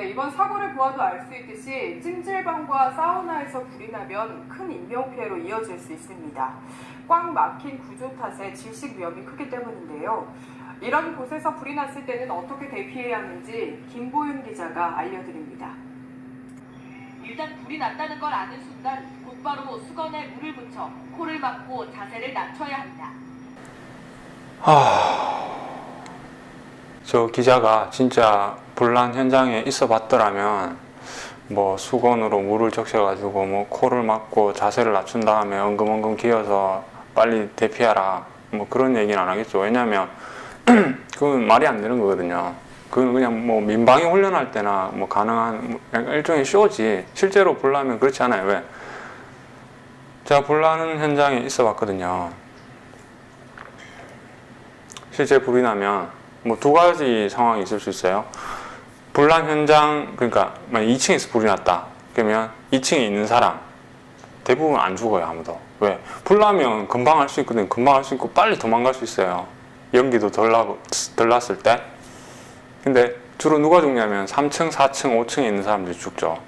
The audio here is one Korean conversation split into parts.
네, 이번 사고를 보아도 알 수 있듯이 찜질방과 사우나에서 불이 나면 큰 인명피해로 이어질 수 있습니다. 꽉 막힌 구조 탓에 질식 위험이 크기 때문인데요. 이런 곳에서 불이 났을 때는 어떻게 대피해야 하는지 김보윤 기자가 알려드립니다. 일단 불이 났다는 걸 아는 순간 곧바로 수건에 물을 붙여 코를 막고 자세를 낮춰야 합니다. 저 기자가 진짜 불난 현장에 있어 봤더라면 뭐 수건으로 물을 적셔가지고 뭐 코를 막고 자세를 낮춘 다음에 엉금엉금 기어서 빨리 대피하라 뭐 그런 얘기는 안 하겠죠. 왜냐면 그건 말이 안 되는 거거든요. 그건 그냥 뭐 민방위 훈련할 때나 뭐 가능한 약간 일종의 쇼지, 실제로 불나면 그렇지 않아요. 왜? 제가 불나는 현장에 있어 봤거든요. 실제 불이 나면 뭐 두 가지 상황이 있을 수 있어요. 불난 현장, 그러니까 만약 2층에서 불이 났다 그러면 2층에 있는 사람 대부분 안 죽어요. 아무도. 왜? 불나면 금방 할 수 있거든. 금방 할 수 있고 빨리 도망갈 수 있어요. 연기도 덜 났을 때. 근데 주로 누가 죽냐면 3층, 4층, 5층에 있는 사람들이 죽죠.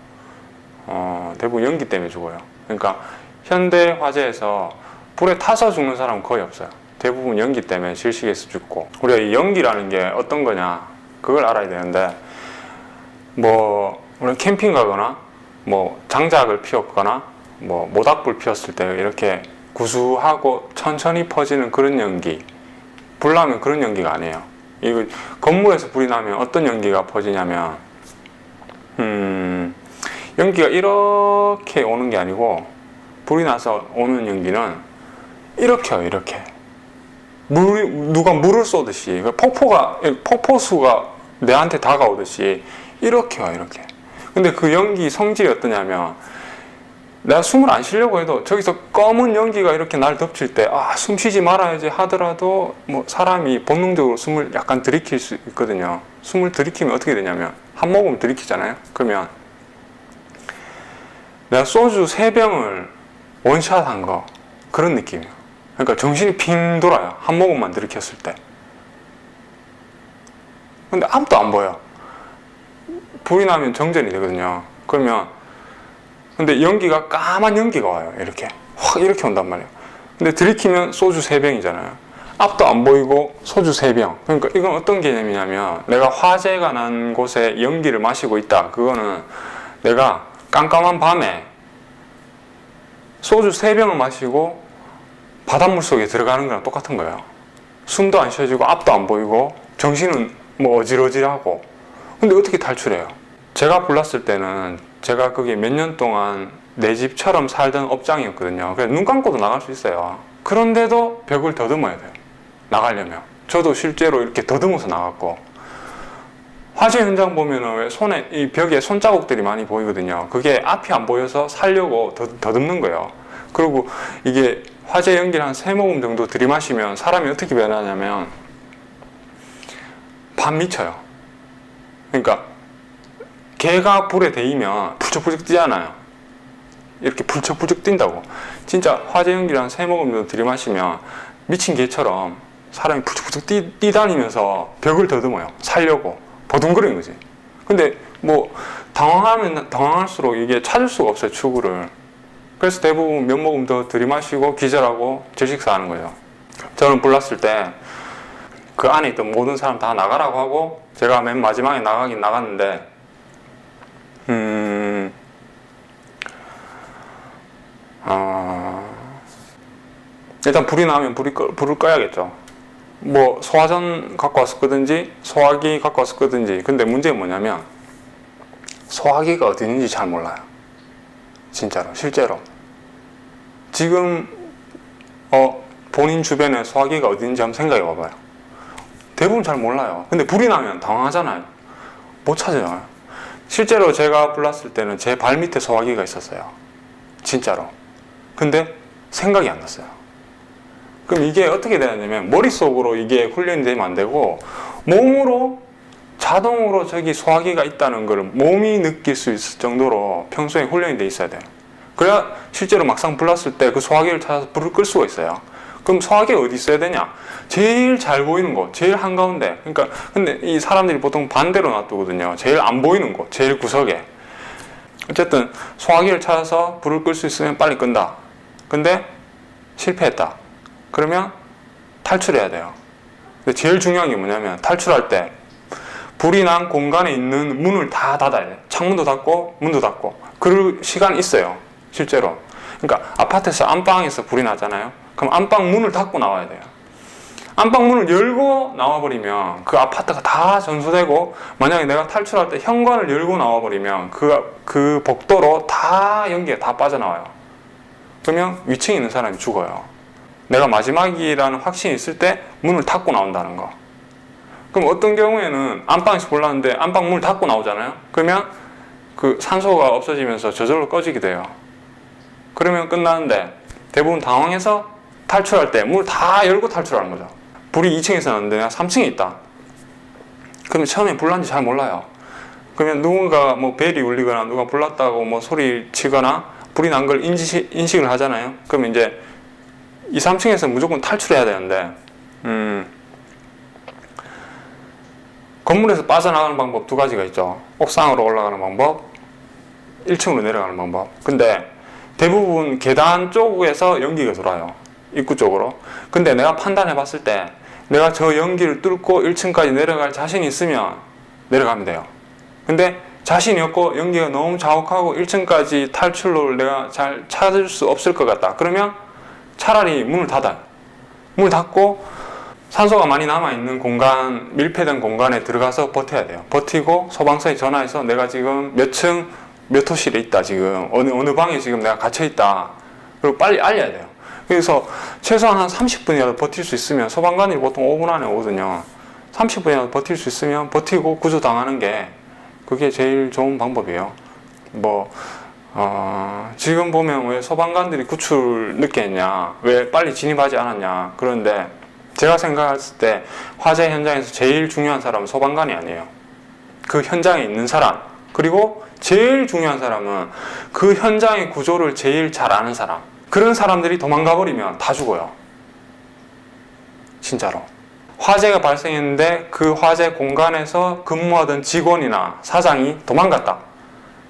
대부분 연기 때문에 죽어요. 그러니까 현대 화재에서 불에 타서 죽는 사람은 거의 없어요. 대부분 연기 때문에 질식해서 죽고. 우리가 이 연기라는 게 어떤 거냐 그걸 알아야 되는데, 뭐 우리가 캠핑 가거나 뭐 장작을 피웠거나 뭐 모닥불 피웠을 때 이렇게 구수하고 천천히 퍼지는 그런 연기, 불 나면 그런 연기가 아니에요. 이거 건물에서 불이 나면 어떤 연기가 퍼지냐면 연기가 이렇게 오는 게 아니고, 불이 나서 오는 연기는 이렇게 와요. 이렇게 누가 물을 쏘듯이, 폭포수가 내한테 다가오듯이 이렇게 와요. 이렇게. 근데 그 연기 성질이 어떠냐면, 내가 숨을 안 쉬려고 해도 저기서 검은 연기가 이렇게 날 덮칠 때 숨 쉬지 말아야지 하더라도 뭐 사람이 본능적으로 숨을 약간 들이킬 수 있거든요. 숨을 들이키면 어떻게 되냐면, 한 모금 들이키잖아요. 그러면 내가 소주 3병을 원샷 한 거 그런 느낌이에요. 그러니까 정신이 핑 돌아요. 한 모금만 들이켰을 때. 근데 아무도 안 보여. 불이 나면 정전이 되거든요. 그러면 근데 연기가 까만 연기가 와요. 이렇게 확 이렇게 온단 말이에요. 근데 들이키면 소주 3병이잖아요. 앞도 안 보이고 소주 3병. 그러니까 이건 어떤 개념이냐면, 내가 화재가 난 곳에 연기를 마시고 있다. 그거는 내가 깜깜한 밤에 소주 3병을 마시고 바닷물 속에 들어가는 거랑 똑같은 거예요. 숨도 안 쉬어지고 앞도 안 보이고 정신은 뭐 어질어질하고. 근데 어떻게 탈출해요? 제가 불났을 때는 제가 거기 몇 년 동안 내 집처럼 살던 업장이었거든요. 그래서 눈 감고도 나갈 수 있어요. 그런데도 벽을 더듬어야 돼요. 나가려면. 저도 실제로 이렇게 더듬어서 나갔고. 화재 현장 보면은 왜 손에, 이 벽에 손자국들이 많이 보이거든요. 그게 앞이 안 보여서 살려고 더듬는 거예요. 그리고 이게 화재 연기를 한 3모금 정도 들이마시면 사람이 어떻게 변하냐면 반 미쳐요. 그러니까 개가 불에 데이면 불쩍불쩍 뛰잖아요. 이렇게 불쩍불쩍 뛴다고. 진짜 화재 연기를 한 3모금 정도 들이마시면 미친 개처럼 사람이 불쩍불쩍 뛰다니면서 벽을 더듬어요. 살려고. 버둥거리는 거지. 근데 뭐 당황하면 당황할수록 이게 찾을 수가 없어요. 출구를. 그래서 대부분 몇 모금 더 들이마시고 기절하고 질식사하는 거예요. 저는 불났을 때 그 안에 있던 모든 사람 다 나가라고 하고, 제가 맨 마지막에 나가긴 나갔는데 일단 불이 나면 불을 꺼야겠죠. 뭐 소화전 갖고 왔을 거든지 소화기 갖고 왔을 거든지. 근데 문제는 뭐냐면, 소화기가 어디 있는지 잘 몰라요. 진짜로, 실제로. 지금 본인 주변에 소화기가 어디 있는지 한번 생각해 봐봐요. 대부분 잘 몰라요. 근데 불이 나면 당황하잖아요. 못 찾아요. 실제로 제가 불났을 때는 제 발 밑에 소화기가 있었어요. 진짜로. 근데 생각이 안 났어요. 그럼 이게 어떻게 되냐면, 머릿속으로 이게 훈련이 되면 안 되고, 몸으로 자동으로 저기 소화기가 있다는 걸 몸이 느낄 수 있을 정도로 평소에 훈련이 돼 있어야 돼요. 그래야 실제로 막상 불났을 때 그 소화기를 찾아서 불을 끌 수가 있어요. 그럼 소화기를 어디 있어야 되냐? 제일 잘 보이는 곳, 제일 한가운데. 그러니까 근데 이 사람들이 보통 반대로 놔두거든요. 제일 안 보이는 곳, 제일 구석에. 어쨌든 소화기를 찾아서 불을 끌 수 있으면 빨리 끈다. 근데 실패했다. 그러면 탈출해야 돼요. 근데 제일 중요한 게 뭐냐면 탈출할 때 불이 난 공간에 있는 문을 다 닫아야 돼. 창문도 닫고 문도 닫고. 그럴 시간이 있어요. 실제로. 그러니까 아파트에서 안방에서 불이 나잖아요. 그럼 안방 문을 닫고 나와야 돼요. 안방 문을 열고 나와버리면 그 아파트가 다 전소되고, 만약에 내가 탈출할 때 현관을 열고 나와버리면 그 복도로 다 연기가 다 빠져나와요. 그러면 위층에 있는 사람이 죽어요. 내가 마지막이라는 확신이 있을 때 문을 닫고 나온다는 거. 그럼 어떤 경우에는 안방에서 불났는데 안방 문을 닫고 나오잖아요. 그러면 그 산소가 없어지면서 저절로 꺼지게 돼요. 그러면 끝나는데 대부분 당황해서 탈출할 때 문을 다 열고 탈출하는 거죠. 불이 2층에서 났는데 내가 3층에 있다. 그러면 처음에 불난지 잘 몰라요. 그러면 누군가 뭐 벨이 울리거나 누가 불났다고 뭐 소리 치거나 불이 난 걸 인식을 하잖아요. 그러면 이제 2, 3층에서 무조건 탈출해야 되는데 건물에서 빠져나가는 방법 두 가지가 있죠. 옥상으로 올라가는 방법, 1층으로 내려가는 방법. 근데 대부분 계단 쪽에서 연기가 돌아요. 입구 쪽으로. 근데 내가 판단해 봤을 때 내가 저 연기를 뚫고 1층까지 내려갈 자신이 있으면 내려가면 돼요. 근데 자신이 없고 연기가 너무 자욱하고 1층까지 탈출로를 내가 잘 찾을 수 없을 것 같다. 그러면 차라리 문을 닫아요. 문을 닫고 산소가 많이 남아있는 공간, 밀폐된 공간에 들어가서 버텨야 돼요. 버티고 소방서에 전화해서 내가 지금 몇 층, 몇 호실에 있다. 지금 어느 방에 지금 내가 갇혀있다. 그리고 빨리 알려야 돼요. 그래서 최소한 한 30분이라도 버틸 수 있으면, 소방관이 보통 5분 안에 오거든요. 30분이라도 버틸 수 있으면 버티고 구조당하는 게 그게 제일 좋은 방법이에요. 지금 보면 왜 소방관들이 구출 늦게 했냐, 왜 빨리 진입하지 않았냐. 그런데 제가 생각했을 때 화재 현장에서 제일 중요한 사람은 소방관이 아니에요. 그 현장에 있는 사람, 그리고 제일 중요한 사람은 그 현장의 구조를 제일 잘 아는 사람. 그런 사람들이 도망가 버리면 다 죽어요. 진짜로. 화재가 발생했는데 그 화재 공간에서 근무하던 직원이나 사장이 도망갔다.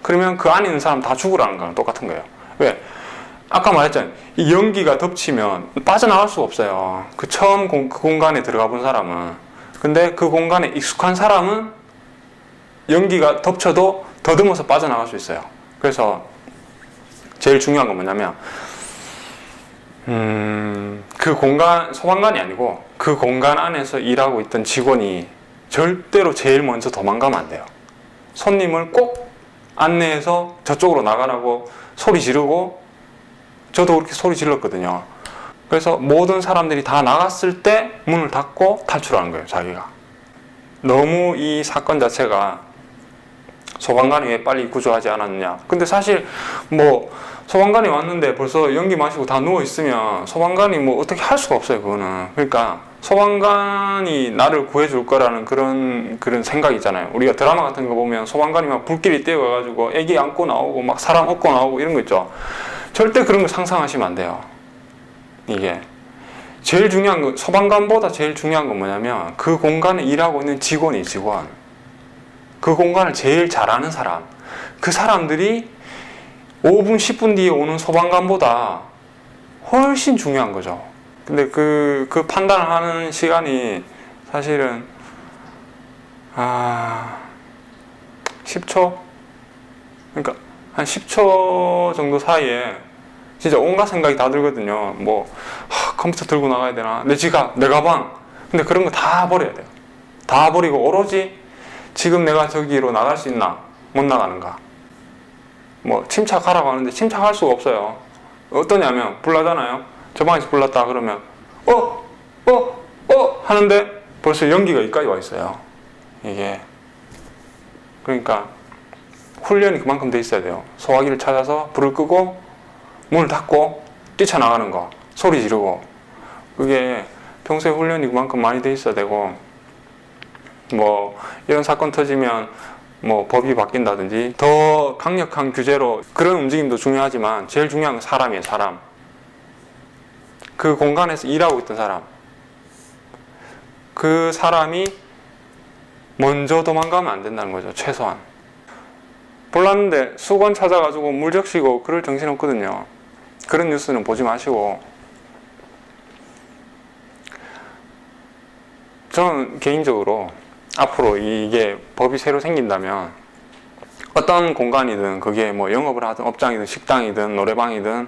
그러면 그 안에 있는 사람 다 죽으라는 거랑 똑같은 거예요. 왜? 아까 말했잖아요. 이 연기가 덮치면 빠져나갈 수가 없어요. 그 처음 그 공간에 들어가 본 사람은. 근데 그 공간에 익숙한 사람은 연기가 덮쳐도 더듬어서 빠져나갈 수 있어요. 그래서 제일 중요한 건 뭐냐면 그 공간, 소방관이 아니고 그 공간 안에서 일하고 있던 직원이 절대로 제일 먼저 도망가면 안 돼요. 손님을 꼭 안내해서 저쪽으로 나가라고 소리 지르고, 저도 그렇게 소리 질렀거든요. 그래서 모든 사람들이 다 나갔을 때 문을 닫고 탈출하는 거예요, 자기가. 너무 이 사건 자체가 소방관이 왜 빨리 구조하지 않았느냐. 근데 사실 뭐 소방관이 왔는데 벌써 연기 마시고 다 누워있으면 소방관이 뭐 어떻게 할 수가 없어요, 그거는. 그러니까 소방관이 나를 구해줄 거라는 그런 생각이 있잖아요. 우리가 드라마 같은 거 보면 소방관이 막 불길이 뛰어가가지고 애기 안고 나오고 막 사람 업고 나오고 이런 거 있죠. 절대 그런 거 상상하시면 안 돼요. 이게 제일 중요한 건, 소방관보다 제일 중요한 건 뭐냐면 그 공간에 일하고 있는 직원. 그 공간을 제일 잘 아는 사람. 그 사람들이 5분, 10분 뒤에 오는 소방관보다 훨씬 중요한 거죠. 근데 그 판단을 하는 시간이 사실은 10초? 그러니까 한 10초 정도 사이에 진짜 온갖 생각이 다 들거든요. 컴퓨터 들고 나가야 되나? 내 지갑, 내 가방. 근데 그런 거 다 버려야 돼요. 다 버리고 오로지 지금 내가 저기로 나갈 수 있나? 못 나가는가? 침착하라고 하는데 침착할 수가 없어요. 어떠냐면, 불나잖아요. 저 방에서 불났다 그러면 하는데 벌써 연기가 여기까지 와 있어요. 이게 그러니까 훈련이 그만큼 돼 있어야 돼요. 소화기를 찾아서 불을 끄고 문을 닫고 뛰쳐나가는 거, 소리 지르고. 그게 평소에 훈련이 그만큼 많이 돼 있어야 되고, 이런 사건 터지면 법이 바뀐다든지 더 강력한 규제로, 그런 움직임도 중요하지만 제일 중요한 건 사람이에요, 사람. 그 공간에서 일하고 있던 사람, 그 사람이 먼저 도망가면 안 된다는 거죠. 최소한. 몰랐는데 수건 찾아가지고 물 적시고 그럴 정신 없거든요. 그런 뉴스는 보지 마시고. 저는 개인적으로 앞으로 이게 법이 새로 생긴다면 어떤 공간이든, 그게 뭐 영업을 하든 업장이든 식당이든 노래방이든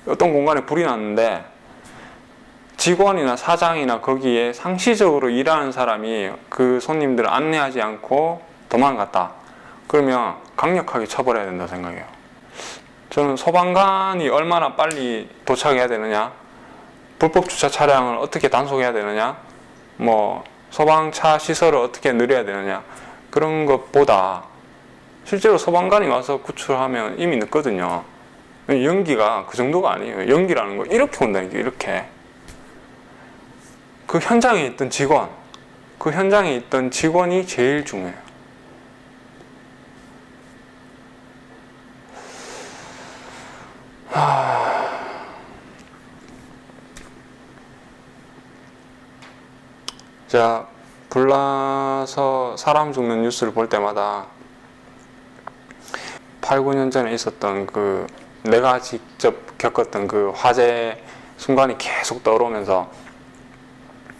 어떤 공간에 불이 났는데 직원이나 사장이나 거기에 상시적으로 일하는 사람이 그 손님들을 안내하지 않고 도망갔다. 그러면 강력하게 처벌해야 된다고 생각해요. 저는 소방관이 얼마나 빨리 도착해야 되느냐, 불법 주차 차량을 어떻게 단속해야 되느냐, 뭐 소방차 시설을 어떻게 늘려야 되느냐, 그런 것보다 실제로 소방관이 와서 구출하면 이미 늦거든요. 연기가 그 정도가 아니에요. 연기라는 거 이렇게 온다니까, 이렇게. 그 현장에 있던 직원, 그 현장에 있던 직원이 제일 중요해요. 자, 불나서 사람 죽는 뉴스를 볼 때마다 8, 9년 전에 있었던 그 내가 직접 겪었던 그 화재 순간이 계속 떠오르면서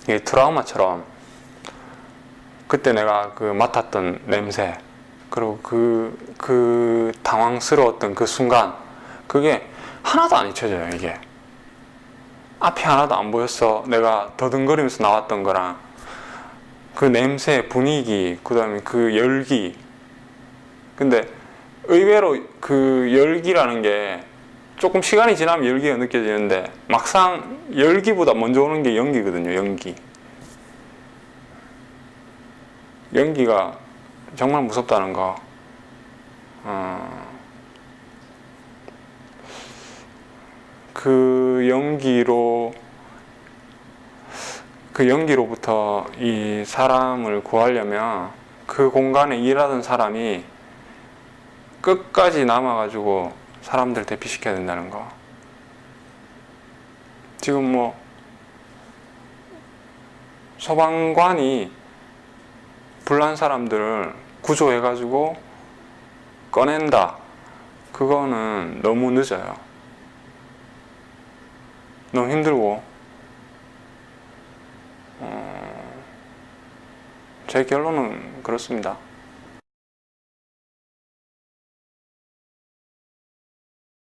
이게 트라우마처럼 그때 내가 그 맡았던 냄새, 그리고 그 당황스러웠던 그 순간, 그게 하나도 안 잊혀져요. 이게 앞이 하나도 안 보였어. 내가 더듬거리면서 나왔던 거랑 그 냄새, 분위기, 그 다음에 그 열기. 근데 의외로 그 열기라는 게 조금 시간이 지나면 열기가 느껴지는데 막상 열기보다 먼저 오는 게 연기거든요. 연기가 정말 무섭다는 거. 그 연기로부터 이 사람을 구하려면 그 공간에 일하던 사람이 끝까지 남아가지고 사람들 대피시켜야 된다는 거. 지금 뭐 소방관이 불난 사람들을 구조해가지고 꺼낸다. 그거는 너무 늦어요. 너무 힘들고. 제 결론은 그렇습니다.